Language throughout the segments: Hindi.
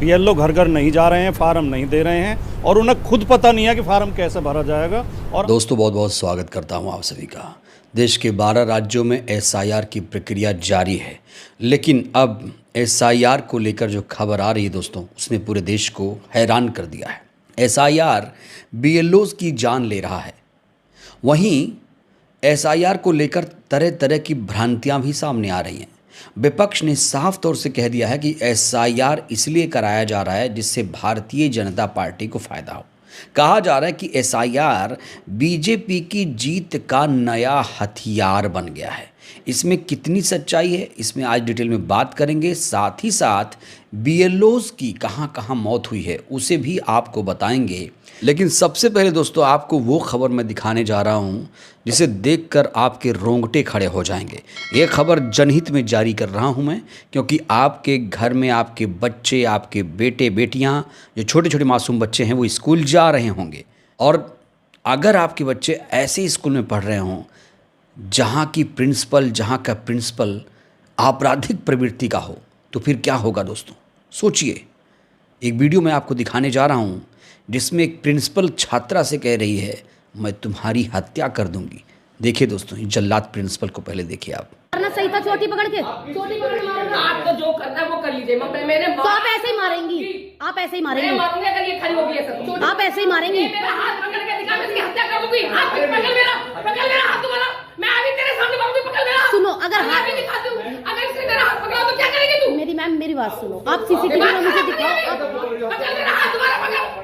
बीएलओ घर घर नहीं जा रहे हैं, फार्म नहीं दे रहे हैं और उन्हें खुद पता नहीं है कि फार्म कैसे भरा जाएगा। और दोस्तों बहुत बहुत स्वागत करता हूं आप सभी का। देश के 12 राज्यों में एसआईआर की प्रक्रिया जारी है, लेकिन अब एसआईआर को लेकर जो खबर आ रही है दोस्तों, उसने पूरे देश को हैरान कर दिया है। एसआईआर बीएलओज़ की जान ले रहा है। वहीं एसआईआर को लेकर तरह तरह की भ्रांतियां भी सामने आ रही हैं। विपक्ष ने साफ तौर से कह दिया है कि एसआईआर इसलिए कराया जा रहा है जिससे भारतीय जनता पार्टी को फायदा हो। कहा जा रहा है कि एसआईआर बीजेपी की जीत का नया हथियार बन गया है। इसमें कितनी सच्चाई है, इसमें आज डिटेल में बात करेंगे। साथ ही साथ बीएलओज़ की कहां कहां मौत हुई है उसे भी आपको बताएंगे। लेकिन सबसे पहले दोस्तों आपको वो खबर मैं दिखाने जा रहा हूं जिसे देखकर आपके रोंगटे खड़े हो जाएंगे। ये खबर जनहित में जारी कर रहा हूं मैं, क्योंकि आपके घर में आपके बच्चे, आपके बेटे बेटियां, जो छोटे छोटे मासूम बच्चे हैं वो स्कूल जा रहे होंगे। और अगर आपके बच्चे ऐसे स्कूल में पढ़ रहे हों जहाँ का प्रिंसिपल आपराधिक प्रवृत्ति का हो, तो फिर क्या होगा दोस्तों, सोचिए। एक वीडियो मैं आपको दिखाने जा रहा हूँ जिसमें एक प्रिंसिपल छात्रा से कह रही है, मैं तुम्हारी हत्या कर दूंगी। देखिए दोस्तों, जल्लाद प्रिंसिपल को पहले देखिए आप। करना सही था, चोटी पकड़ के मारूंगा। आप तो जो करना है वो कर लीजिए। तो आप ऐसे ही मारेंगी, आप ऐसे ही मारेंगी। मैं मारूंगी अगर ये खड़ी होगी ऐसा। आप ऐसे ही मारेंगी। मेरा हाथ पकड़ के दिखा, मैं इसकी हत्या कर दूंगी। हाथ पकड़ मेरा हाथ तुम्हारा। मैं अभी तेरे सामने मारूंगी, पकड़ मेरा। सुनो, अगर हाथ भी दिखाती हूँ, अगर इसने मेरा हाथ पकड़ा तो क्या करेगी तू? मेरी मैम मेरी बात सुनो, आप सीसीटीवी में मुझे दिखाओ। पकड़ मेरा हाथ, तुम्हारा पकड़।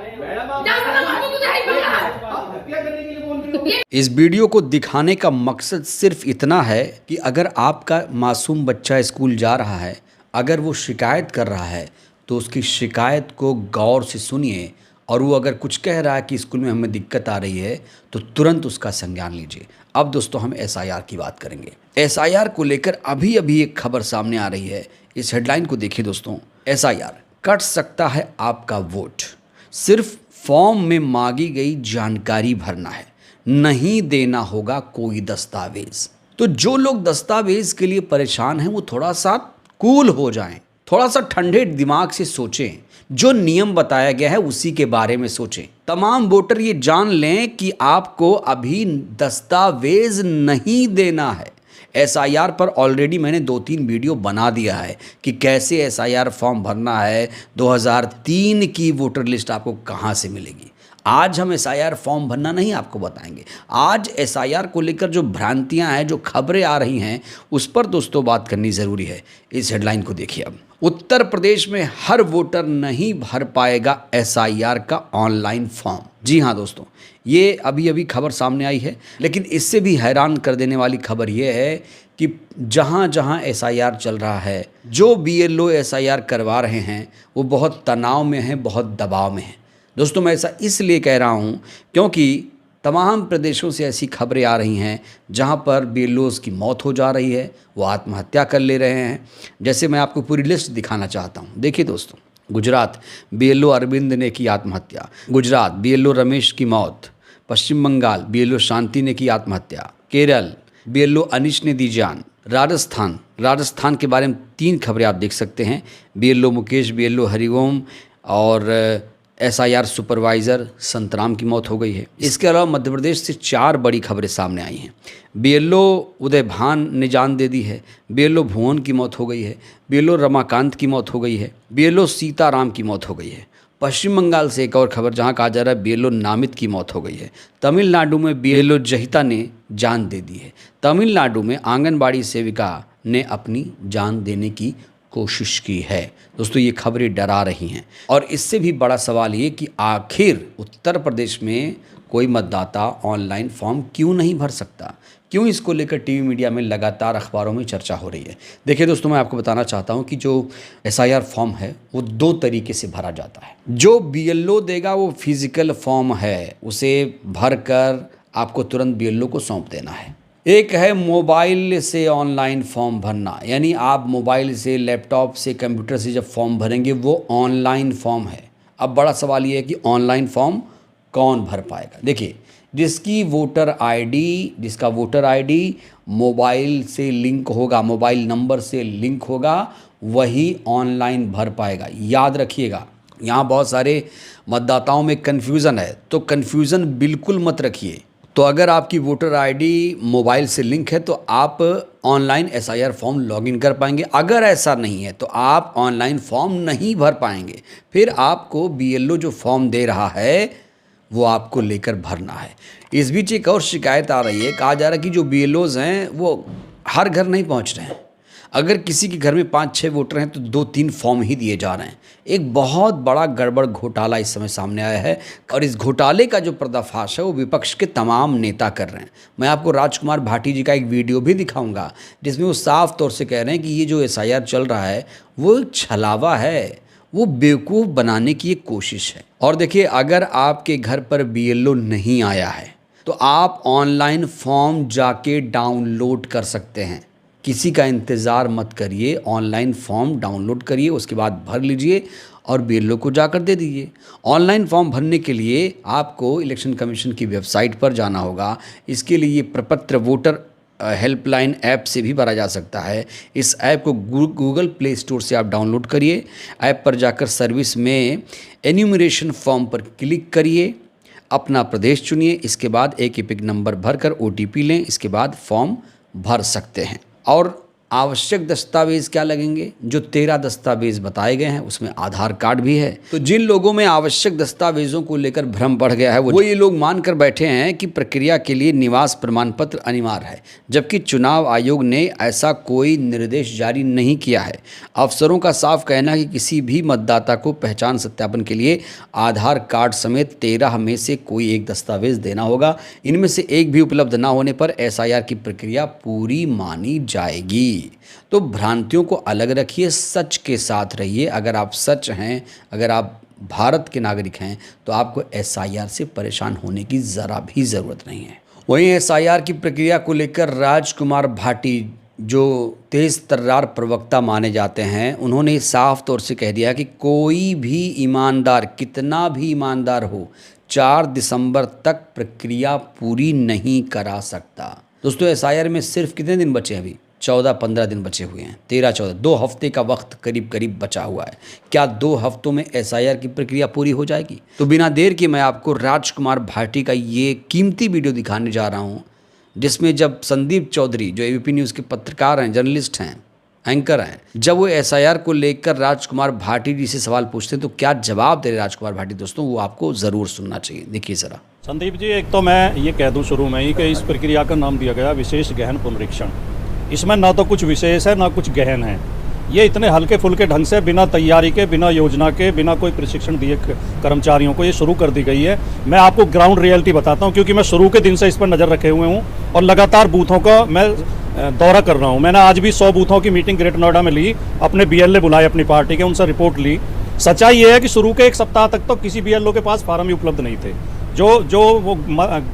इस वीडियो को दिखाने का मकसद सिर्फ इतना है कि अगर आपका मासूम बच्चा स्कूल जा रहा है, अगर वो शिकायत कर रहा है तो उसकी शिकायत को गौर से सुनिए, और वो अगर कुछ कह रहा है कि स्कूल में हमें दिक्कत आ रही है तो तुरंत उसका संज्ञान लीजिए। अब दोस्तों हम एसआईआर की बात करेंगे। एसआईआर को लेकर अभी अभी एक खबर सामने आ रही है। इस हेडलाइन को देखिए दोस्तों, एसआईआर कट सकता है आपका वोट, सिर्फ फॉर्म में मांगी गई जानकारी भरना है, नहीं देना होगा कोई दस्तावेज। तो जो लोग दस्तावेज के लिए परेशान हैं वो थोड़ा सा कूल हो जाएं, थोड़ा सा ठंडे दिमाग से सोचें। जो नियम बताया गया है उसी के बारे में सोचें। तमाम वोटर ये जान लें कि आपको अभी दस्तावेज नहीं देना है। एसआईआर पर ऑलरेडी मैंने 2-3 वीडियो बना दिया है कि कैसे एसआईआर फॉर्म भरना है। 2003 की वोटर लिस्ट आपको कहाँ से मिलेगी। आज हम एसआईआर फॉर्म भरना नहीं आपको बताएंगे। आज एसआईआर को लेकर जो भ्रांतियां हैं, जो खबरें आ रही हैं, उस पर दोस्तों बात करनी ज़रूरी है। इस हेडलाइन को देखिए अब। उत्तर प्रदेश में हर वोटर नहीं भर पाएगा एसआईआर का ऑनलाइन फॉर्म। जी हाँ दोस्तों, ये अभी अभी खबर सामने आई है, लेकिन इससे भी हैरान कर देने वाली खबर ये है कि जहाँ जहाँ एसआईआर चल रहा है, जो बीएलओ एसआईआर करवा रहे हैं वो बहुत तनाव में हैं, बहुत दबाव में हैं। दोस्तों मैं ऐसा इसलिए कह रहा हूँ क्योंकि तमाम प्रदेशों से ऐसी खबरें आ रही हैं जहाँ पर बीएलओज़ की मौत हो जा रही है, वो आत्महत्या कर ले रहे हैं। जैसे मैं आपको पूरी लिस्ट दिखाना चाहता हूँ। देखिए दोस्तों, गुजरात बीएलओ अरविंद ने की आत्महत्या, गुजरात बीएलओ रमेश की मौत, पश्चिम बंगाल बीएलओ शांति ने की आत्महत्या, केरल बीएलओ अनिश ने दी जान, राजस्थान के बारे में 3 खबरें आप देख सकते हैं। बीएलओ मुकेश, बीएलओ हरिओम और एसआईआर सुपरवाइज़र संतराम की मौत हो गई है। इसके अलावा मध्य प्रदेश से 4 बड़ी खबरें सामने आई हैं। बीएलओ उदय भान ने जान दे दी है, बीएलओ भुवन की मौत हो गई है, बीएलओ रमाकांत की मौत हो गई है, बीएलओ सीताराम की मौत हो गई है। पश्चिम बंगाल से एक और खबर जहां कहा जा रहा है बीएलओ नामित की मौत हो गई है। तमिलनाडु में बीएलओ जहिता ने जान दे दी है। तमिलनाडु में आंगनबाड़ी सेविका ने अपनी जान देने की कोशिश की है। दोस्तों ये खबरें डरा रही हैं। और इससे भी बड़ा सवाल ये कि आखिर उत्तर प्रदेश में कोई मतदाता ऑनलाइन फॉर्म क्यों नहीं भर सकता, क्यों इसको लेकर टीवी मीडिया में लगातार अखबारों में चर्चा हो रही है। देखिए दोस्तों, मैं आपको बताना चाहता हूं कि जो एसआईआर फॉर्म है वो 2 तरीके से भरा जाता है। जो बीएलओ देगा वो फिजिकल फॉर्म है, उसे भर कर आपको तुरंत बीएलओ को सौंप देना है। एक है मोबाइल से ऑनलाइन फॉर्म भरना, यानी आप मोबाइल से, लैपटॉप से, कंप्यूटर से जब फॉर्म भरेंगे वो ऑनलाइन फॉर्म है। अब बड़ा सवाल ये है कि ऑनलाइन फॉर्म कौन भर पाएगा। देखिए, जिसका वोटर आईडी मोबाइल से लिंक होगा, मोबाइल नंबर से लिंक होगा, वही ऑनलाइन भर पाएगा। याद रखिएगा, यहाँ बहुत सारे मतदाताओं में कन्फ्यूज़न है, तो कन्फ्यूज़न बिल्कुल मत रखिए। तो अगर आपकी वोटर आईडी मोबाइल से लिंक है तो आप ऑनलाइन एसआईआर फॉर्म लॉगिन कर पाएंगे। अगर ऐसा नहीं है तो आप ऑनलाइन फॉर्म नहीं भर पाएंगे। फिर आपको बीएलओ जो फॉर्म दे रहा है वो आपको लेकर भरना है। इस बीच एक और शिकायत आ रही है, कहा जा रहा है कि जो बीएलओज़ हैं वो हर घर नहीं पहुंच रहे हैं। अगर किसी के घर में 5-6 वोटर हैं तो 2-3 फॉर्म ही दिए जा रहे हैं। एक बहुत बड़ा गड़बड़ घोटाला इस समय सामने आया है और इस घोटाले का जो पर्दाफाश है वो विपक्ष के तमाम नेता कर रहे हैं। मैं आपको राजकुमार भाटी जी का एक वीडियो भी दिखाऊंगा जिसमें वो साफ तौर से कह रहे हैं कि ये जो एसआईआर चल रहा है वो छलावा है, वो बेवकूफ़ बनाने की एक कोशिश है। और देखिए, अगर आपके घर पर बीएलओ नहीं आया है तो आप ऑनलाइन फॉर्म जाके डाउनलोड कर सकते हैं। किसी का इंतज़ार मत करिए, ऑनलाइन फॉर्म डाउनलोड करिए, उसके बाद भर लीजिए और बीएलओ को जाकर दे दीजिए। ऑनलाइन फॉर्म भरने के लिए आपको इलेक्शन कमीशन की वेबसाइट पर जाना होगा। इसके लिए प्रपत्र वोटर हेल्पलाइन ऐप से भी भरा जा सकता है। इस ऐप को गूगल प्ले स्टोर से आप डाउनलोड करिए। ऐप पर जाकर सर्विस में एन्यूमरेशन फॉर्म पर क्लिक करिए, अपना प्रदेश चुनिए, इसके बाद एक एपिक नंबर भरकर ओटीपी लें, इसके बाद फॉर्म भर सकते हैं। और आवश्यक दस्तावेज़ क्या लगेंगे? जो 13 दस्तावेज़ बताए गए हैं उसमें आधार कार्ड भी है। तो जिन लोगों में आवश्यक दस्तावेज़ों को लेकर भ्रम बढ़ गया है वो ये लोग मानकर बैठे हैं कि प्रक्रिया के लिए निवास प्रमाण पत्र अनिवार्य है, जबकि चुनाव आयोग ने ऐसा कोई निर्देश जारी नहीं किया है। अफसरों का साफ कहना है कि किसी भी मतदाता को पहचान सत्यापन के लिए आधार कार्ड समेत 13 में से कोई एक दस्तावेज़ देना होगा। इनमें से एक भी उपलब्ध न होने पर एसआईआर की प्रक्रिया पूरी मानी जाएगी। तो भ्रांतियों को अलग रखिए, सच के साथ रहिए। अगर आप सच हैं, अगर आप भारत के नागरिक हैं तो आपको एसआईआर से परेशान होने की ज़रा भी ज़रूरत नहीं है। वहीं एसआईआर की प्रक्रिया को लेकर राजकुमार भाटी जो तेज़ तर्रार प्रवक्ता माने जाते हैं, उन्होंने साफ तौर से कह दिया कि कोई भी ईमानदार, कितना भी ईमानदार हो, 4 दिसंबर तक प्रक्रिया पूरी नहीं करा सकता। दोस्तों, एसआईआर में सिर्फ कितने दिन बचे हैं? अभी 14-15 दिन बचे हुए हैं, 13-14, 2 हफ्ते का वक्त करीब करीब बचा हुआ है। क्या 2 हफ्तों में एसआईआर की प्रक्रिया पूरी हो जाएगी? तो बिना देर के मैं आपको राजकुमार भाटी का ये कीमती वीडियो दिखाने जा रहा हूँ, जिसमें जब संदीप चौधरी जो एबीपी न्यूज़ के पत्रकार हैं, जर्नलिस्ट हैं, एंकर हैं, जब वो एसआईआर को लेकर राजकुमार भाटी जी से सवाल पूछते हैं तो क्या जवाब दे रहे राजकुमार भाटी, दोस्तों वो आपको ज़रूर सुनना चाहिए। देखिए ज़रा। संदीप जी, एक तो मैं ये कह दूं शुरू में ही कि इस प्रक्रिया का नाम दिया गया विशेष गहन पुनरीक्षण। इसमें ना तो कुछ विशेष है ना कुछ गहन है। ये इतने हल्के फुल्के ढंग से, बिना तैयारी के, बिना योजना के, बिना कोई प्रशिक्षण दिए कर्मचारियों को ये शुरू कर दी गई है। मैं आपको ग्राउंड रियलिटी बताता हूँ, क्योंकि मैं शुरू के दिन से इस पर नज़र रखे हुए हूँ और लगातार बूथों का मैं दौरा कर रहा हूँ। मैंने आज भी 100 बूथों की मीटिंग ग्रेटर नोएडा में ली, अपने बीएलए बुलाए अपनी पार्टी के, उनसे रिपोर्ट ली। सच्चाई ये है कि शुरू के 1 सप्ताह तक तो किसी बीएलओ के पास फार्म ही उपलब्ध नहीं थे। जो वो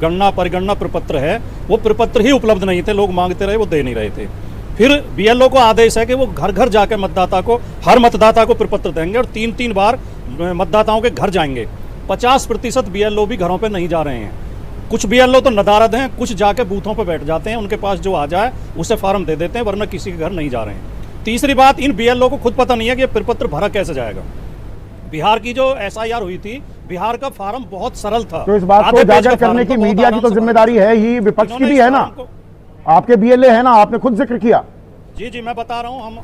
गणना परिगणना प्रपत्र है वो प्रपत्र ही उपलब्ध नहीं थे। लोग मांगते रहे, वो दे नहीं रहे थे। फिर बीएलओ को आदेश है कि वो घर घर जाकर मतदाता को, हर मतदाता को प्रपत्र देंगे और 3-3 बार मतदाताओं के घर जाएंगे। 50% बीएलओ भी घरों पे नहीं जा रहे हैं। कुछ बीएलओ तो नदारद हैं, कुछ जाके बूथों पे बैठ जाते हैं, उनके पास जो आ जाए उसे फार्म दे देते हैं, वरना किसी के घर नहीं जा रहे हैं। तीसरी बात, इन बीएलओ को खुद पता नहीं है कि ये प्रपत्र भरा कैसे जाएगा। बिहार की जो एसआईआर हुई थी, बिहार का फार्म बहुत सरल था। तो इस बात को उजागर करने की मीडिया की तो जिम्मेदारी है ही, विपक्ष की भी है ना। आपके बीएलए है ना, आपने खुद जिक्र किया। जी मैं बता रहा हूँ,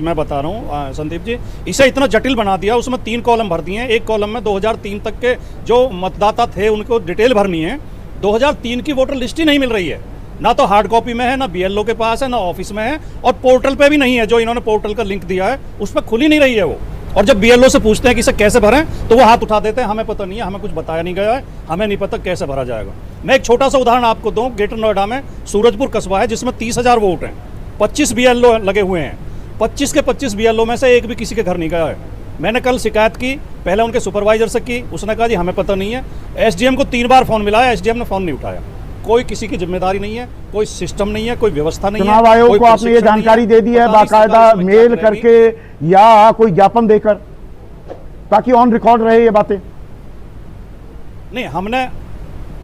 मैं बता रहा हूँ संदीप जी, इसे इतना जटिल बना दिया। उसमें 3 कॉलम भर दिए हैं। एक कॉलम में 2003 तक के जो मतदाता थे उनको डिटेल भरनी है। 2003 की वोटर लिस्ट ही नहीं मिल रही है, ना तो हार्ड कॉपी में है, ना बीएलओ के पास है, ना ऑफिस में है, और पोर्टल पे भी नहीं है। जो इन्होंने पोर्टल का लिंक दिया है उस पर खुल ही नहीं रही है वो। और जब बीएलओ से पूछते हैं कि इसे कैसे भरें तो वो हाथ उठा देते हैं, हमें पता नहीं है, हमें कुछ बताया नहीं गया है, हमें नहीं पता कैसे भरा जाएगा। मैं एक छोटा सा उदाहरण आपको दूं। ग्रेटर नोएडा में सूरजपुर कस्बा है जिसमें 30,000 वोट हैं, 25 बीएलओ लगे हुए हैं। 25 के 25 बीएलओ में से एक भी किसी के घर नहीं गया है। मैंने कल शिकायत की, पहले उनके सुपरवाइजर से की, उसने कहा जी हमें पता नहीं है। एसडीएम को 3 बार फोन मिला है, एसडीएम ने फोन नहीं उठाया। कोई किसी की जिम्मेदारी नहीं है, कोई सिस्टम नहीं है, कोई व्यवस्था नहीं है। चुनाव आयोग को आपने ये जानकारी दे दी है बाकायदा मेल करके या कोई ज्ञापन देकर, ताकि ऑन रिकॉर्ड रहे ये बातें? नहीं, हमने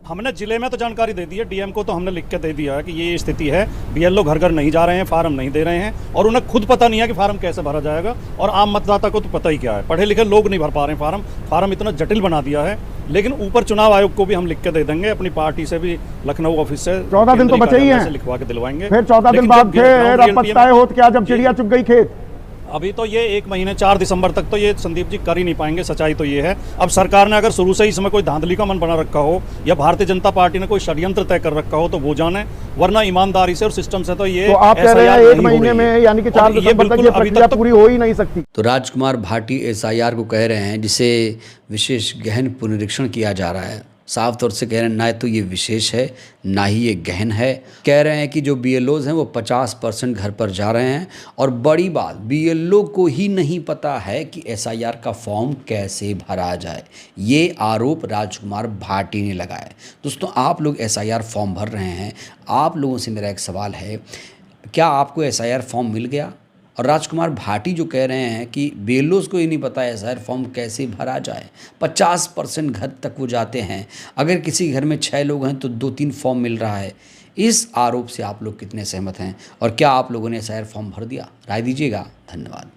हमने जिले में तो जानकारी दे दी है, डीएम को तो हमने लिख के दे दिया है कि ये स्थिति है, बीएलओ घर घर नहीं जा रहे हैं, फार्म नहीं दे रहे हैं और उन्हें खुद पता नहीं है कि फार्म कैसे भरा जाएगा। और आम मतदाता को तो पता ही क्या है, पढ़े लिखे लोग नहीं भर पा रहे हैं फार्म इतना जटिल बना दिया है। लेकिन ऊपर चुनाव आयोग को भी हम लिख के दे देंगे, अपनी पार्टी से भी, लखनऊ ऑफिस से 14 दिन तो बचे ही हैं, लिखवा के दिलवाएंगे। फिर 14 दिन बाद फिर अब पछताए होत क्या जब चिड़िया चुग गई खेत। अभी तो ये 1 महीने 4 दिसंबर तक तो ये संदीप जी कर ही नहीं पाएंगे, सच्चाई तो ये है। अब सरकार ने अगर शुरू से ही इसमें कोई धांधली का मन बना रखा हो या भारतीय जनता पार्टी ने कोई षड्यंत्र तय कर रखा हो तो वो जाने, वरना ईमानदारी से और सिस्टम से तो ये तो आप कह रहे हैं 1 महीने में यानी कि 4 दिसंबर तक ये प्रक्रिया पूरी हो ही नहीं सकती। तो राजकुमार भाटी एसआईआर को कह रहे हैं जिसे विशेष गहन पुनरीक्षण किया जा रहा है। साफ तौर से कह रहे हैं ना तो ये विशेष है ना ही ये गहन है। कह रहे हैं कि जो बीएलओज हैं वो 50% घर पर जा रहे हैं और बड़ी बात बीएलओ को ही नहीं पता है कि एसआईआर का फॉर्म कैसे भरा जाए। ये आरोप राजकुमार भाटी ने लगाया। दोस्तों आप लोग एसआईआर फॉर्म भर रहे हैं, आप लोगों से मेरा एक सवाल है, क्या आपको एसआईआर फॉर्म मिल गया? और राजकुमार भाटी जो कह रहे हैं कि बीएलओज़ को ही नहीं पता एसआईआर फॉर्म कैसे भरा जाए, 50% घर तक वो जाते हैं, अगर किसी घर में 6 लोग हैं तो 2-3 फॉर्म मिल रहा है। इस आरोप से आप लोग कितने सहमत हैं और क्या आप लोगों ने एसआईआर फॉर्म भर दिया? राय दीजिएगा। धन्यवाद।